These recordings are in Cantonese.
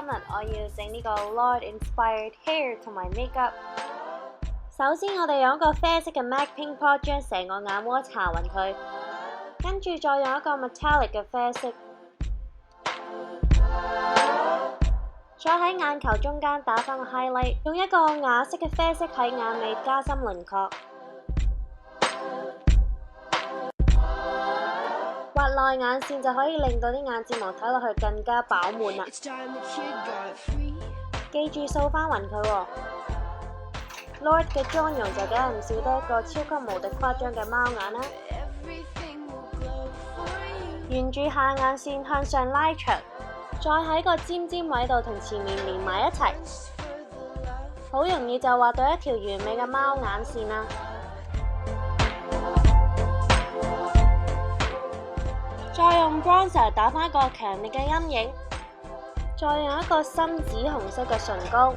日我要整呢個 Lord Inspired Hair 同埋 Makeup。首先我哋用一個啡色嘅 MAC Pink Pot 將成個眼窩搽勻佢，跟住再用一個 metallic 嘅啡色，再喺眼球中間打返個 highlight， 用一個啞色嘅啡色喺眼尾加深輪廓。畫內眼線就可以令到啲眼睫毛睇落去更加飽滿啦。記住掃返勻佢喎。Lord 嘅妝容就梗係唔少得一個超級無敵誇張嘅貓眼啦。沿住下眼線向上拉長，再喺個尖尖位度同前面連埋一齊，好容易就畫到一條完美嘅貓眼線啦。再用 bronzer 打返個強烈嘅陰影，再用一個深紫紅色嘅唇膏，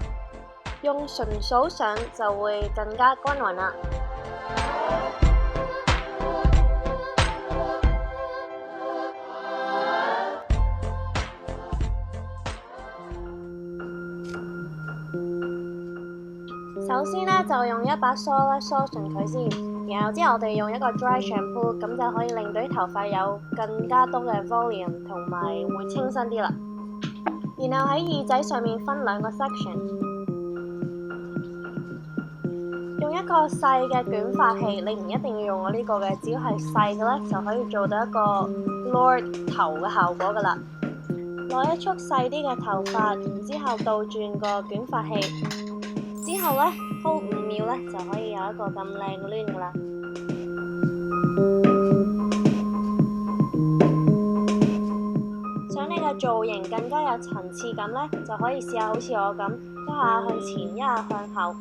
用唇掃上就會更加均勻啦。首先呢，就用一把梳啦梳順佢先，然後之後我哋用一個 dry shampoo， 咁就可以令到啲頭髮有更加多嘅 volume 同埋會清新啲啦。然後喺耳仔上面分兩個 section， 用一個細嘅捲髮器，你唔一定要用我呢個嘅，只要係細嘅咧就可以做到一個 Lord 頭嘅效果噶啦。攞一束細啲嘅頭髮，然之後倒轉個捲髮器。之後呢 hold 5秒呢，就可以有一個咁靚嘅攣噶啦。想你嘅造型更加有層次感呢，就可以試下好似我咁，一下向前，一下向後。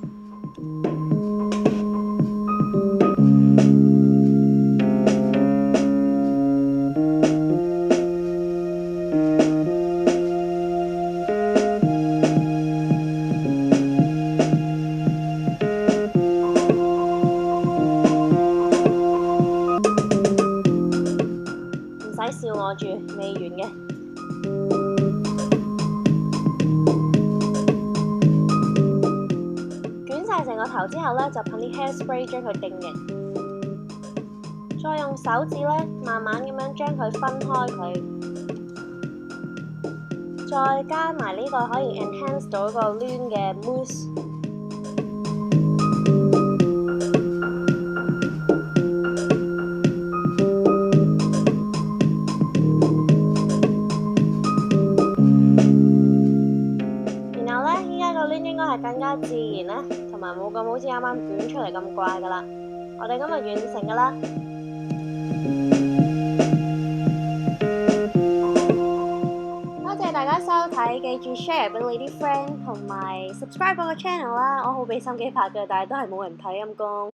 笑我住，未完嘅。捲晒成個頭之後呢，就噴啲 hairspray 將佢定型，再用手指呢，慢慢咁樣將佢分開佢，再加埋呢個可以 enhance 到一個攣嘅 mousse。應該係更加自然啦，同埋冇咁好似啱啱捲出嚟咁怪噶啦。我哋今日完成噶啦，多謝大家收睇，記住 share 俾你啲 friend 同埋 subscribe 我個 channel 啦。我好俾心機拍嘅，但係都係冇人睇陰公。